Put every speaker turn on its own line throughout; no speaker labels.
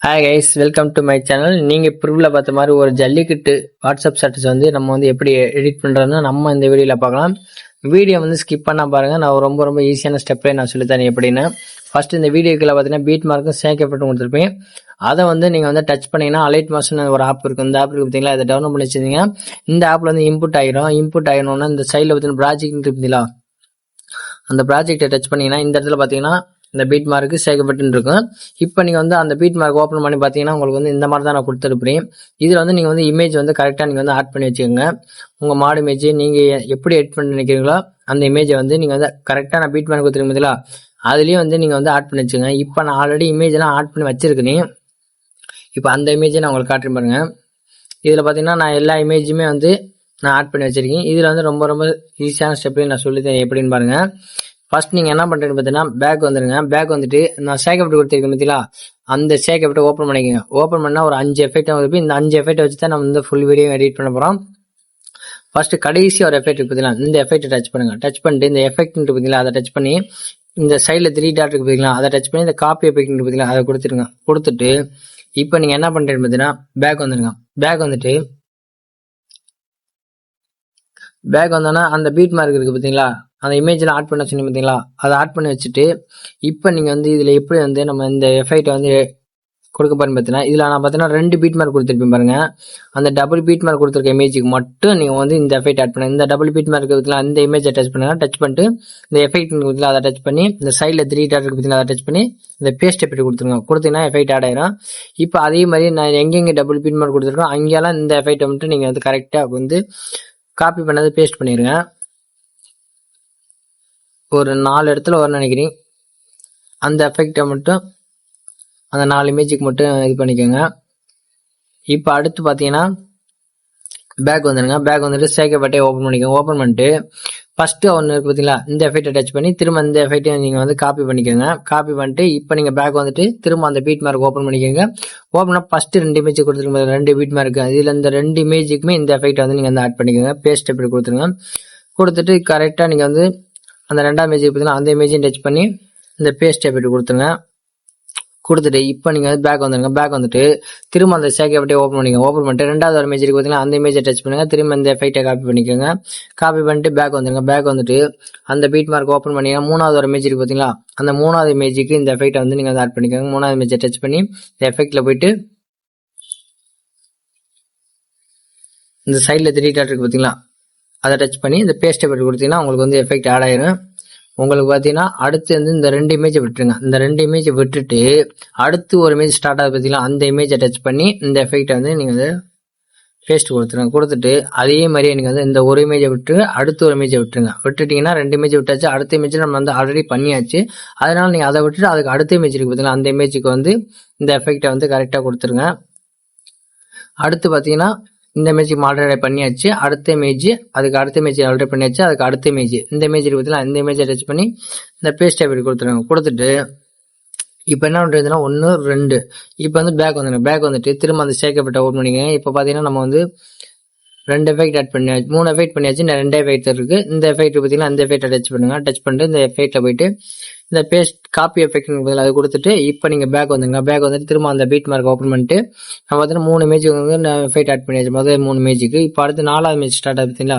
Hi guys, welcome to my channel. நீங்கள் ப்ரூவில் பார்த்த மாதிரி ஒரு ஜல்லிக்கட்டு வாட்ஸ்அப் ஸ்டேட்டஸ் வந்து நம்ம வந்து எப்படி எடிட் பண்ணுறதுன்னு நம்ம இந்த வீடியோவில் பார்க்கலாம். வீடியோ வந்து ஸ்கிப் பண்ணால் பாருங்கள். நான் ரொம்ப ஈஸியான ஸ்டெப்பே நான் சொல்லித்தரேன் எப்படின்னு. ஃபஸ்ட்டு இந்த வீடியோக்குள்ள பார்த்தீங்கன்னா பீட் மார்க்கும் சேக்கப்பட்டு கொடுத்துருப்பேன். அதை வந்து நீங்கள் வந்து டச் பண்ணிங்கன்னா அலைட் மாஸ்டர்னு ஒரு ஆப் இருக்கும். இந்த ஆப் பார்த்தீங்களா, அதை டவுன்லோட் பண்ணி வச்சுருந்தீங்க. இந்த ஆப்பில் வந்து இன்புட் ஆகிடணும்னா இந்த சைடில் பார்த்தீங்கன்னா ப்ராஜெக்ட் இருக்குங்களா, அந்த ப்ராஜெக்டை டச் பண்ணிங்கன்னா இந்த இடத்துல பார்த்தீங்கன்னா இந்த பீட் மார்க்கு சேர்க்கப்பட்டு இருக்கும். இப்போ நீங்கள் வந்து அந்த பீட் மார்க் ஓப்பன் பண்ணி பார்த்தீங்கன்னா உங்களுக்கு வந்து இந்த மாதிரி தான் நான் கொடுத்துருப்பேன். இதில் வந்து நீங்கள் வந்து இமேஜ் வந்து கரெக்டாக நீங்கள் வந்து ஆட் பண்ணி வச்சுக்கோங்க. உங்கள் மாடு இமேஜ் நீங்கள் எப்படி எடிட் பண்ணி நினைக்கிறீங்களோ அந்த இமேஜை வந்து நீங்கள் வந்து கரெக்டாக நான் பீட் மார்க் கொடுத்துருக்கீங்களா, அதுலேயும் வந்து நீங்கள் வந்து ஆட் பண்ணி வச்சுக்கோங்க. இப்போ நான் ஆல்ரெடி இமேஜெலாம் ஆட் பண்ணி வச்சுருக்கேன். இப்போ அந்த இமேஜை நான் உங்களுக்கு காட்டுறேன் பாருங்க. இதில் பார்த்தீங்கன்னா நான் எல்லா இமேஜுமே வந்து நான் ஆட் பண்ணி வச்சிருக்கேன். இதில் வந்து ரொம்ப ஈஸியான ஸ்டெப்லையும் நான் சொல்லித்தரேன் எப்படின்னு பாருங்க. ஃபர்ஸ்ட் நீங்கள் என்ன பண்ணுறீங்க பார்த்தீங்கன்னா பேக் வந்துடுங்க. பேக் வந்துட்டு நான் சேக்கப்பட்டு கொடுத்துருக்கேன் பார்த்தீங்களா, அந்த சேக்கப்பட்டு ஓப்பன் பண்ணிக்கோங்க. ஓப்பன் பண்ணால் ஒரு 5 எஃபெக்ட் வந்து இந்த 5 எஃபெக்ட் வச்சு தான் நம்ம வந்து ஃபுல் வீடியோ எடிட் பண்ண போகிறோம். ஃபர்ஸ்ட் கடைசி ஒரு எஃபெக்ட் இருக்கு பார்த்தீங்களா, இந்த எஃபெக்ட் டச் பண்ணுங்க. டச் பண்ணிட்டு இந்த எஃபெக்ட் பார்த்தீங்களா, அதை டச் பண்ணி இந்த சைடில் 3 டாட் இருக்கு பார்த்தீங்களா, அதை டச் பண்ணி இந்த காப்பி எஃபெக்ட் பார்த்தீங்களா, அதை கொடுத்துருங்க. கொடுத்துட்டு இப்போ நீங்கள் என்ன பண்ணுறீங்க பார்த்தீங்கன்னா பேக் வந்துடுங்க. பேக் வந்துட்டு பேக் வந்தோன்னா அந்த பீட் மார்க் இருக்குது பார்த்தீங்களா, அந்த இமேஜில் ஆட் பண்ண சொன்னீங்க பார்த்தீங்களா, அதை ஆட் பண்ணி வச்சுட்டு இப்போ நீங்கள் வந்து இதில் எப்படி வந்து நம்ம இந்த எஃபெக்டை வந்து கொடுக்க பாருங்க பார்த்தீங்கன்னா, இதில் நான் பார்த்தீங்கன்னா 2 பீட் மார்க் கொடுத்துருப்பேன் பாருங்க. அந்த டபுள் பீட் மார்க் கொடுத்துருக்க இமேஜுக்கு மட்டும் நீங்கள் வந்து இந்த எஃபெக்ட் ஆட் பண்ணுங்க. இந்த டபுள் பீட் மார்க் இருக்குதுல அந்த இமேஜை டச் பண்ணுங்க. டச் பண்ணிட்டு இந்த எஃபெக்ட் இருக்குதுல அதை டச் பண்ணி இந்த சைடில் 3 டாட் இருக்கு பார்த்தீங்களா, அதை டச் பண்ணி இந்த பேஸ்ட் எஃபெக்ட் கொடுத்துருங்க. கொடுத்தீங்கன்னா எஃபெக்ட் ஆட் ஆயிரும். இப்போ அதே மாதிரி நான் எங்கெங்கே டபுள் பீட் மார்க் கொடுத்துருக்கோம் அங்கெல்லாம் இந்த எஃபெக்ட்டை மட்டும் நீங்கள் வந்து கரெக்டாக வந்து காப்பி பண்ணது பேஸ்ட் பண்ணிடுங்க. ஒரு 4 இடத்துல வரும்னு நினைக்கிறேன். அந்த எஃபெக்டை மட்டும் அந்த 4 இமேஜுக்கு மட்டும் இது பண்ணிக்கோங்க. இப்போ அடுத்து பார்த்தீங்கன்னா பேக் வந்துடுங்க. பேக் வந்துட்டு சேக்கப்பட்டே ஓப்பன் பண்ணிக்கோங்க. ஓப்பன் பண்ணிட்டு ஃபஸ்ட்டு ஒன்று இருக்குது பார்த்தீங்களா, இந்த எஃபெக்டை டச் பண்ணி திரும்ப இந்த எஃபெக்டை நீங்கள் வந்து காப்பி பண்ணிக்கோங்க. காப்பி பண்ணிட்டு இப்போ நீங்கள் பேக் வந்துட்டு திரும்ப அந்த பீட் மார்க் ஓப்பன் பண்ணிக்கோங்க. ஓப்பனாக ஃபஸ்ட்டு 2 இமேஜ் கொடுத்துருங்க, 2 பீட் மார்க். இதில் இந்த 2 இமேஜுக்குமே இந்த எஃபெக்டை வந்து நீங்கள் வந்து ஆட் பண்ணிக்கோங்க. பேஸ்ட் எப்படி கொடுத்துருங்க. கொடுத்துட்டு கரெக்டாக நீங்கள் வந்து அந்த 2ஆம் இமேஜ் பார்த்தீங்கன்னா அந்த இமேஜையும் டச் பண்ணி இந்த பேஸ்ட் எஃபெக்ட் கொடுத்துருங்க. கொடுத்துட்டு இப்போ நீங்கள் வந்து பேக் வந்துடுங்க. பேக் வந்துட்டு திரும்ப அந்த சேக்கப்பட்டே ஓப்பன் பண்ணிக்கோங்க. ஓப்பன் பண்ணிட்டு 2வது ஒரு இமேஜ் இருக்கு பார்த்தீங்கன்னா அந்த இமேஜை டச் பண்ணுங்க. திரும்ப இந்த எஃபெக்டை காப்பி பண்ணிக்கோங்க. காப்பி பண்ணிட்டு பேக் வந்துடுங்க. பேக் வந்துட்டு அந்த பீட் மார்க் ஓப்பன் பண்ணிங்கன்னா 3வது ஒரு இமேஜ் இருக்கு பார்த்தீங்களா, அந்த 3வது இமேஜுக்கு இந்த எஃபெக்டை வந்து நீங்கள் வந்து ஆட் பண்ணிக்கோங்க. 3வது இமேஜை டச் பண்ணி இந்த எஃபெக்டில் போயிட்டு இந்த சைடில் 3 டாட் இருக்கு பார்த்தீங்களா, அதை டச் பண்ணி இந்த பேஸ்ட் எஃபெக்ட் கொடுத்தீங்கன்னா உங்களுக்கு வந்து எஃபெக்ட் ஆட் ஆயிரும். உங்களுக்கு பார்த்தீங்கன்னா அடுத்து வந்து இந்த 2 இமேஜை விட்டுருங்க. இந்த 2 இமேஜை விட்டுட்டு அடுத்து ஒரு இமேஜ் ஸ்டார்ட் ஆகுது பார்த்தீங்களா, அந்த இமேஜை டச் பண்ணி இந்த எஃபெக்டை வந்து நீங்கள் வந்து பேஸ்ட் கொடுத்துருங்க. கொடுத்துட்டு அதே மாதிரியே நீங்கள் வந்து இந்த ஒரு இமேஜை விட்டு அடுத்து ஒரு இமேஜை விட்டுருங்க. விட்டுட்டிங்கன்னா 2 இமேஜ் விட்டாச்சு. அடுத்த இமேஜ் நம்ம வந்து ஆல்ரெடி பண்ணியாச்சு. அதனால நீங்கள் அதை விட்டுட்டு அதுக்கு அடுத்த இமேஜ் இருக்கு பார்த்தீங்களா, அந்த இமேஜுக்கு வந்து இந்த எஃபெக்டை வந்து கரெக்டாக கொடுத்துருங்க. அடுத்து பார்த்தீங்கன்னா இந்த இமேஜ் ஆல்ரெடி பண்ணியாச்சு. அடுத்த இமேஜ் அதுக்கு அடுத்த இமேஜ் ஆல்ரெடி பண்ணியாச்சு. அதுக்கு அடுத்த இமேஜ் இந்த இமேஜ் பார்த்தீங்கன்னா இந்த இமேஜை டச் பண்ணி இந்த பேஸ்ட் எஃபெக்ட் கொடுத்துருங்க. கொடுத்துட்டு இப்போ என்ன பண்ணுறதுன்னா 1 2 இப்போ வந்து பேக் வந்துடுங்க. பேக் வந்துட்டு திரும்ப அந்த சேக்கப்பட்ட ஓப்பன் பண்ணிக்கங்க. இப்போ பார்த்தீங்கன்னா நம்ம வந்து 2 எஃபெக்ட் ஆட் பண்ணியாச்சு, 3 எஃபெக்ட் பண்ணியாச்சு. இந்த 2 எஃபெக்ட் இருக்கு. இந்த எஃபெக்ட் பார்த்தீங்கன்னா இந்த எஃபெக்டை டச் பண்ணுங்க. டச் பண்ணிட்டு இந்த எஃபெக்டில் போயிட்டு இந்த பேஸ்ட் காப்பி எஃபெக்ட் அதை கொடுத்துட்டு இப்போ நீங்கள் பேக் வந்துங்க. பேக் வந்துட்டு திரும்ப அந்த பீட் மார்க் ஓப்பன் பண்ணிட்டு நம்ம பார்த்தீங்கன்னா 3 இமேஜுக்கு வந்து எஃபெக்ட் ஆட் பண்ணியாச்சு. முதல் 3 இமேஜுக்கு. இப்போ அடுத்து 4வது இமேஜ் ஸ்டார்ட் ஆகுது பார்த்தீங்களா,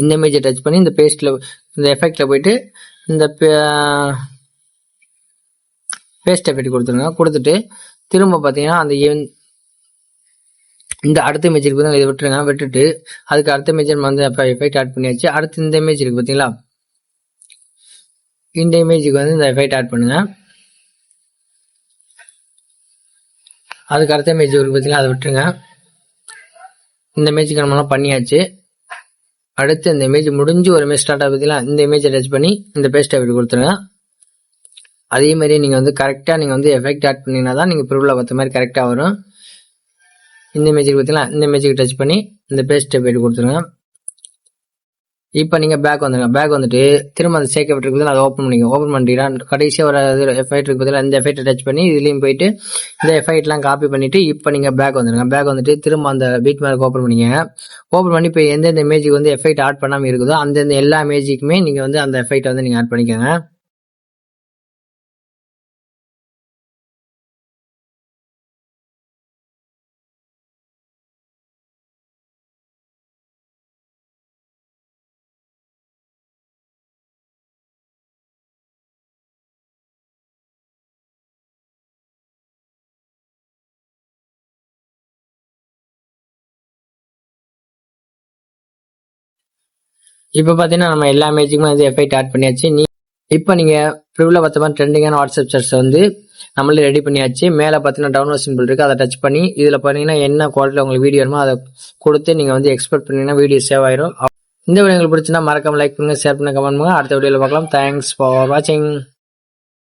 இந்த இமேஜை டச் பண்ணி இந்த பேஸ்ட்டில் இந்த எஃபெக்டில் போயிட்டு இந்த பேஸ்ட் எஃபெக்ட் கொடுத்துருங்க. கொடுத்துட்டு திரும்ப பார்த்தீங்கன்னா அந்த இந்த அடுத்த இமேஜ் இருக்கு இதை விட்டுருங்க. விட்டுட்டு அதுக்கு அடுத்த இமேஜ் நம்ம வந்து எஃபெக்ட் ஆட் பண்ணியாச்சு. அடுத்து இந்த இமேஜ் இருக்கு பார்த்தீங்களா, இந்த இமேஜுக்கு வந்து இந்த எஃபெக்ட் ஆட் பண்ணுங்க. அதுக்கு அடுத்த இமேஜ் இருக்கு பார்த்தீங்களா, அதை விட்டுருங்க. இந்த இமேஜுக்கு நம்மளாம் பண்ணியாச்சு. அடுத்து இந்த இமேஜ் முடிஞ்சு ஒரு இமேஜ் ஸ்டார்ட் ஆகுது பார்த்தீங்களா, இந்த இமேஜை டச் பண்ணி இந்த பேஸ்ட் எஃபெக்ட் கொடுத்துருங்க. அதே மாதிரி நீங்கள் வந்து கரெக்டாக நீங்கள் வந்து எஃபெக்ட் ஆட் பண்ணிங்கன்னா தான் நீங்கள் ப்ரூவில் பார்த்த மாதிரி கரெக்டாக வரும். இந்த இமேஜுக்கு பார்த்தீங்களா, இந்த இமேஜுக்கு டச் பண்ணி இந்த பேஸ்ட் எஃபெக்ட் கொடுத்துருங்க. இப்போ நீங்கள் பேக் வந்துடுங்க. பேக் வந்துட்டு திரும்ப அந்த சேக்கப்பட்டு இருக்குது அதை ஓப்பன் பண்ணிக்கோங்க. ஓப்பன் பண்ணிட்டீங்கன்னா கடைசியாக ஒரு எஃபெக்ட் இருக்கு பார்த்தீங்களா, இந்த எஃபெக்ட்டை டச் பண்ணி இதுலேயும் போயிட்டு இந்த எஃபெக்ட்லாம் காப்பி பண்ணிவிட்டு இப்போ நீங்கள் பேக் வந்துடுங்க. பேக் வந்துட்டு திரும்ப அந்த பீட் மார்க் ஓப்பன் பண்ணிக்கோங்க. ஓப்பன் பண்ணி இப்போ எந்தெந்த இமேஜுக்கு வந்து எஃபெக்ட் ஆட் பண்ணாமல் இருக்குதோ அந்தந்த எல்லா இமேஜுக்குமே நீங்கள் வந்து அந்த எஃபெக்ட்டை வந்து நீங்கள் ஆட் பண்ணிக்கோங்க. இப்போ பார்த்தீங்கன்னா நம்ம எல்லா இமேஜுக்குமே வந்து எஃபெக்ட் ஆட் பண்ணியாச்சு. இப்போ நீங்கள் ப்ரிவ்யூவில் பார்த்த மாதிரி ட்ரெண்டிங்கான வாட்ஸ்அப் சாட்ஸ் வந்து நம்மளே ரெடி பண்ணியாச்சு. மேலே பார்த்தீங்கன்னா டவுன்லோட் சிம்பிள் இருக்குது, அதை டச் பண்ணி இதில் பார்த்தீங்கன்னா என்ன குவாலிட்டியில் உங்களுக்கு வீடியோ வேணுமோ அதை கொடுத்து நீங்கள் வந்து எக்ஸ்போர்ட் பண்ணிங்கன்னா வீடியோ சேவ் ஆயிரும். இந்த வீடியோ உங்களுக்கு பிடிச்சிருந்தா மறக்காம லைக் பண்ணுங்கள், ஷேர் பண்ணுங்கள், கமெண்ட் பண்ணுங்கள். அடுத்த வீடியோவில் பார்க்கலாம். தேங்க்ஸ் ஃபார் வாட்சிங்.